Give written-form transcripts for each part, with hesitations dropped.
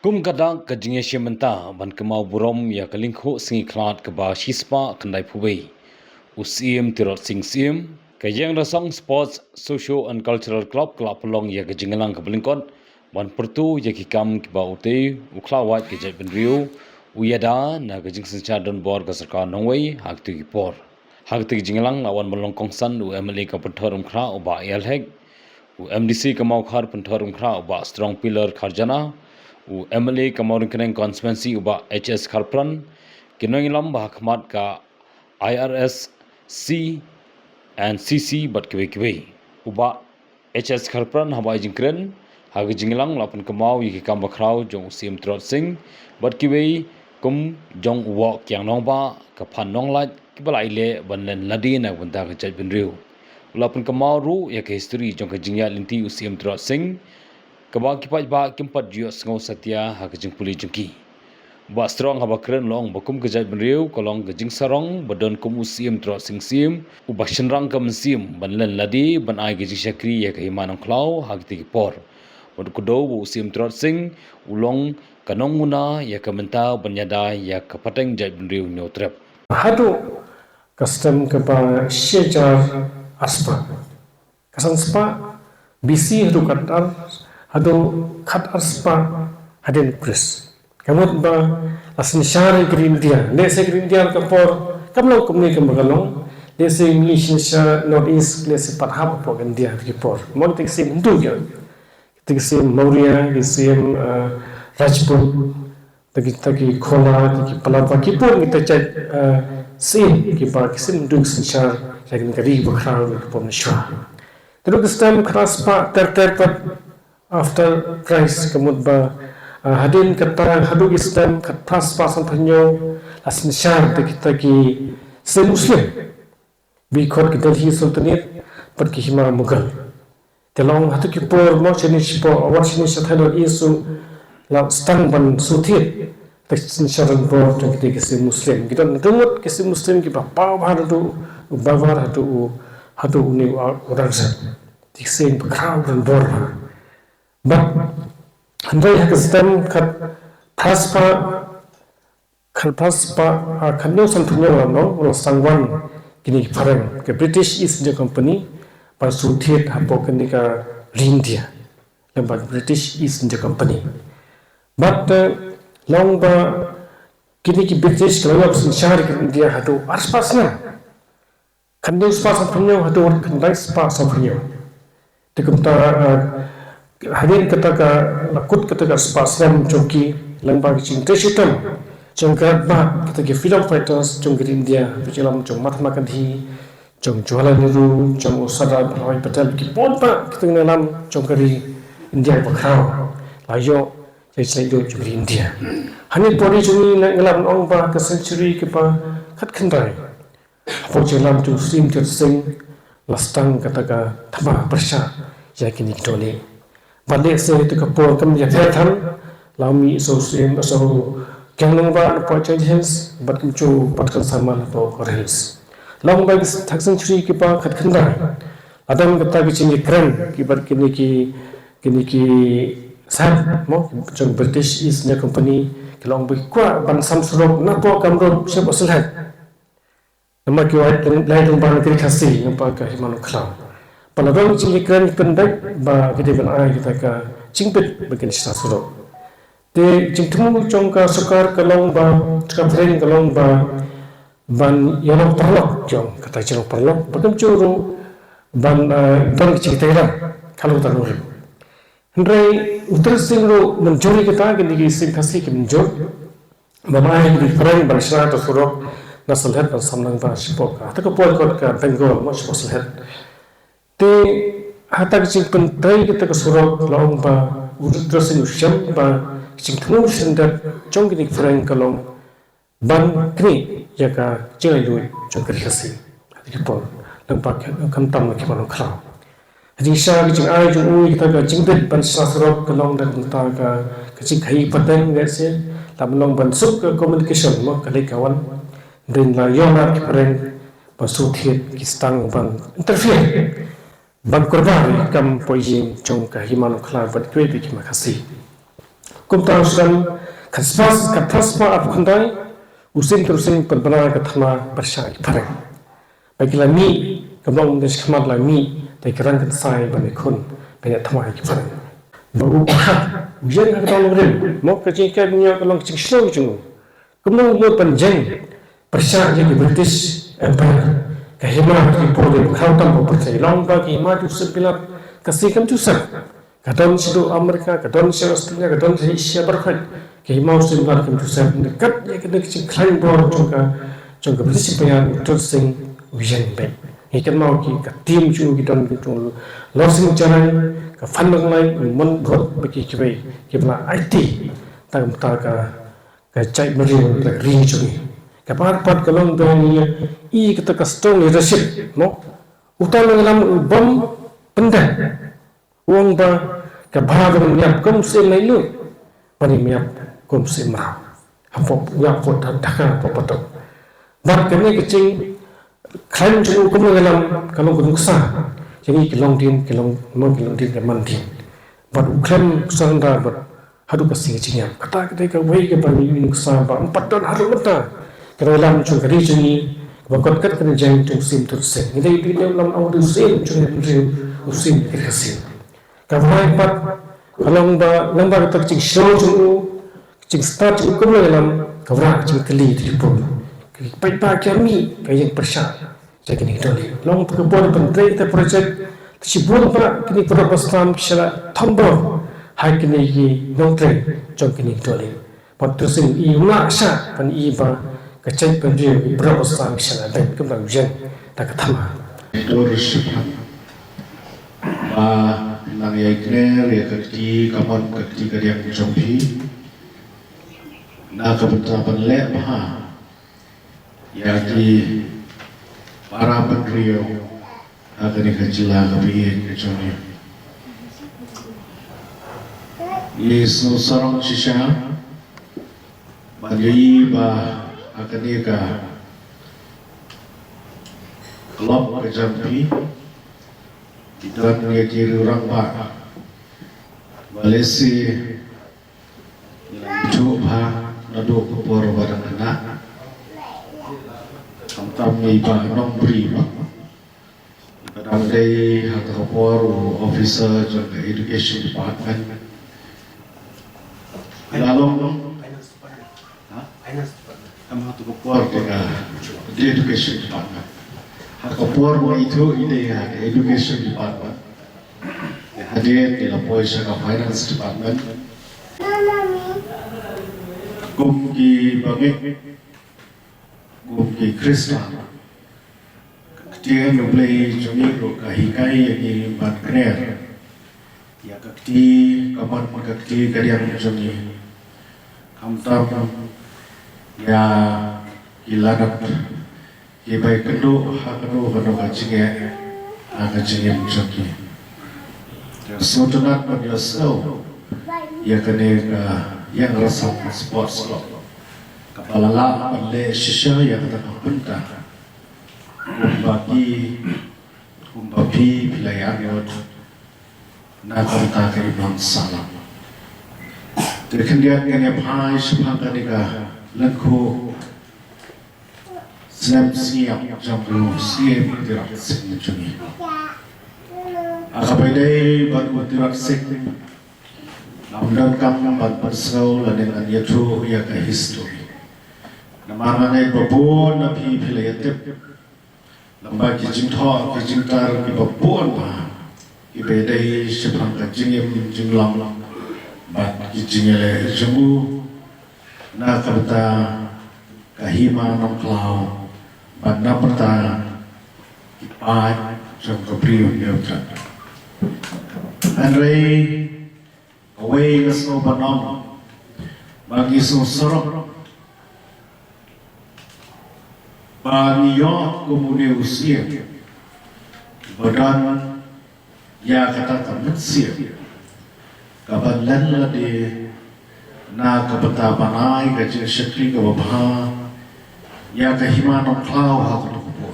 Kum kadang kajingnya syementa ban kemau burom ya kalingkho singi klat ke ba shispa kendai phuwei. Usim tirot sing sim kajang rasong sports social and cultural club kelap pelong ya kajingalang ke belingkot ban pertu ya kikam ke ba ute uklawat ke jai benriu uyada na kajing sencha don bor ke sarkar nongwei hak tu gipor. Hak tu kajingalang lawan melong kongsan u MLA ke pentorum kra u ba yalhek u MDC ke mau khar pentorum kra u ba strong pillar kharjana u MLA Kamarin Keneng Constituency uba HS Kharpran kinoi lam bah khmat ka IRS C and CC bat kwe uba HS Kharpran habai jingkren hagi jinglang lapan kemau yi kam bakrau jong sim trot sing bat kwe kum jong uwa kyang nong ba ka phan nong lat kibalai le banlen ladi na bunda ka chai binriu lapan kemau ru ya ka history jong ka jingya linti usim trot sing kabang kipat ba kimpat jio sngau satya ha kajing puli jengki ba strong ha bakren long bakum kejai benriu kolong kajing sarong badon kum usim tro sing sim u bashenrang kam sim banlen ladi ban ai kajing shakri ya kahimanong klau ha kiti por bod kudo bu usim tro sing ulong kanong muna ya kamenta banyada ya kapateng jai benriu nyotrep hadu custom kepa shejar aspa kasan spa BC hadu katar hadu khat aspa hadin pres kamut ba asin share green dia lese green dia kapor kamlo kumni kamagalong lese english sha north east lese pathap po gandia kipor mon tik sim ndu ya tik sim maurya sim rajput taki khola taki palapa kipor kita chat sim kipa kisim ndu sha lagin kari bakra po nishwa terus stem kraspa ter after Christ kemud ba hadin kata hadu islam kat paspasan tanyo asin syar kita ki se muslim bi khot ki delhi sultanate par ki hima mughal telong hatu ki por mo chini po awar chini sathano isu la stang ban suthit taksin sharan por to ki se muslim kita ndumut ki se muslim ki ba pa hadu bavar hadu ni orangsa tiksen bakrau dan bor but handai hak stem khat phaspa khanno santhunyo no sangwan kini fareng ke British East India Company par suthiet hapokani ka India lembat British East India Company but long ba kini ki British kalau sinchar ke India hatu aspasna khanno spa santhunyo hatu khandai spa santhunyo tekumta hadin kata ka lakut kata ka spasiam chongki lengba ching teshitam chongkat ba kata ki freedom fighters chong India bichalam chong Mahatma Gandhi chong Jawaharlal Nehru chong Sardar Vallabhbhai Patel ki ponpa kita ngalam chong kari India bakhau layo jai do chong India hani pori chungi ngalam ong ba ka century ki pa khat khandai po chelam tu sim ter sing lastang kata ka thama persha yakini tole balik se itu kapur kami jadi tham lami so sim so kenang ba po changes bat kumchu patkan sama po korels long ba thaksan churi ki pa khat khanda adam kata ki chini kran ki bar kini ki sab mo jong British East India Company kelong bi kwa ban samsurok na po kamro se bosalhat nama ki wa lai dong ban kri khasi nampa ka himanu khlam palabang chini kran pendek ba gede ban ai kita ka chingpet bagian sasuro te jingtmu chongka sukar kalong ba kapren kalong ba ban yanong parlok jong kata chong parlok bagam churu ban chikitera kalau tanur hendrai utar singro menjori kita gini ki sim khasi ki menjor mamai di kran ban shra to surok nasalhat ban samnang ba shipoka ta ko por ko ka bengal mo shiposalhat te hatak ching pentai kita ke surau long ba terus usyam ba ching thmu sendar chong ni freng kalong ban kni ya ka chengai lu chong kri khasi ki por lang pa kam tam ki balong khla ri sha ki ching ai jung ui kita ka ching bet ban sa surau kalong da ta ka ching khai pateng ne se lam long ban suk communication mo kalai kawan den la yona ki freng ba su thiet ki stang ban interfere ban korban kam poijing chong ka himanu khla bat kwe bi ki makasi kumtang sudah kaspas katasma ap khandai usin terusin perbana katama bersai pareng bagi lami kablong des khmat lami tai kerang kan sai bani khun banyak thamai ki pareng baru ujian ka tolong rem mo ka jing ka nya kalong ching slow chung kablong mo panjang bersai je British Empire ka hima ki pole khautam ko percaya long ba ki ma tu sepilat kasih kam tu sar kadon sido Amerika kadon sido Australia kadon sido Asia berkhad ke mau sebenarnya kam tu sar dekat ya kena kecil klaim bor chung ka British Empire tu sing ujian baik ikan mau ki ka tim chung ki don ki chung losing jarai ka fan lai mon god bagi ki bai ki bla IT ta ka chai mari ka ring chung ka pat kalong do ni I kita ka strong leadership no utang dalam bom pendan uang ba ka bhaga miap kom se lai lu pani miap kom se mara hapo ya ko ta dhaka papato bar kene kecing klan chung kom dalam kalong kun sa jadi kilong din ke mandin bar uklan sanda bar hadu ka sing chinya kata ka wei ka bani sa ba empat don haru mata dalam chung kari chung bakot kat kan jang chung sim tur se ni dai dalam awal sim chung sim kersin kamai pat kalong ba lambar tak ching show ching start chung kum dalam kawra ching kali tripol pai pa kami kayang persya jadi ni dole long pekebon pentai ta project sibun pa kini propastam kisala thambo hai kini gi nongtre chung kini dole pat tu sing I ma sha pan I ba kecil penjual berapa setang kisah dan kembang ujian tak ketama. Leadership, nang ya ikner ya kerti kapan kerti kerja jompi, nak kebetulan leh ya di para pendrio akan dikejilah kebiayaan kejoni. Yesus seorang sisya, bagi akan ika kelop kejampi dan dia kiri orang pak Malaysia coba nado kepor barang anak kamtam iba nong beri kadang day atau kepor officer jaga education department lalu kami tu kepor dengan di education department. Hak kepor itu ide education department. Hadir di laporan ke finance department. Kumki bangik, kumki Kristen. Ketika nyuplai joni ro kahikai yang ban kner. Ya kakti kapan kakti kalian joni. Kamtam ya hilanap ibai kendo hakano kano kacingnya kacingnya muncaki sotonat penjelasan ya kene yang rasa sports club kepala lah oleh sisya yang tak penting kumbapi pilihan yod nak kata kerimang salam terkendian kene pai sepangkan ika Lanko snap siap jambu siap tirak sing juni. Akabai batu tirak sing. Namdan kam bat persau laden anyatro ya ka history. Namana ne babon na pi pilayatip. Lamba ki jingtho ki jingtar ki babon pa. Ibedai sepang ka jingim jinglam. Bat ki jingele jamu. Na kata kahima nong klau pada perta ipai jom kepriu neutra Andre away ngasno banom bagi sorok baniyot kemudian usia badan ya kata kametsia kaban lan di na kapata banai ka je shakri ka wabha ya ka himano klau ha ko ko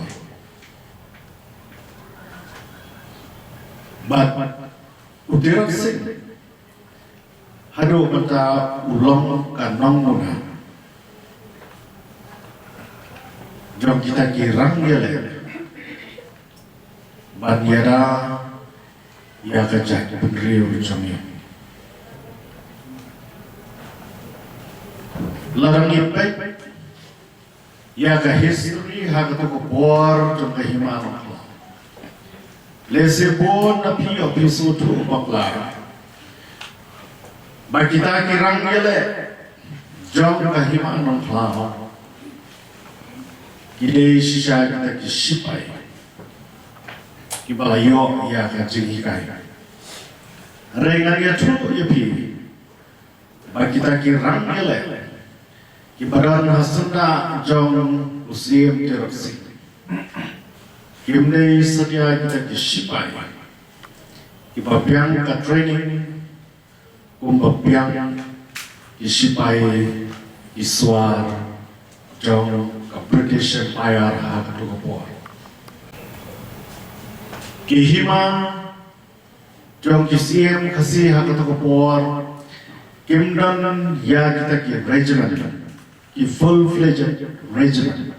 but udirak sing hadu mata ulong kanong muna jom kita kirang yele banyara ya kajak penriu jomnya larang ipek ya ka history hagatu ko por jom ka himano lese bon na pi opisu tu bakla ba kita kirang yele jom ka himano kla kile shisha kita kisipai kibalayo ya ka jingikai rengan ya tu ya pi ba kita kirang yele kibaran hasunda jom usim terapsi kimne sedia kita kisipai kibabiang ka training kumbabiang kisipai iswar jom ka British Empire ha ka tukapor kihima jom kisiem kasi ha ka tukapor kimdan ya kita ki regiment ki full-fledged regiment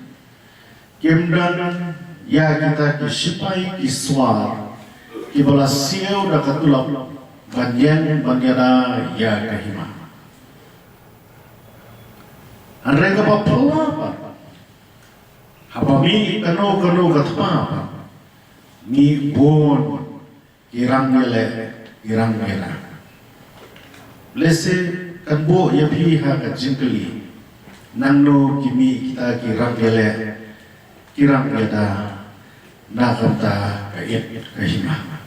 kimdan ya kita ki sipai ki swar ki bala siau da katulap banyan banyara ya kahima anrega pa pala haba mi kano katpa mi bon irang mera lese kanbo ya phi ha ka jingli nangno kimi kita kirang yada nakanta ka kahima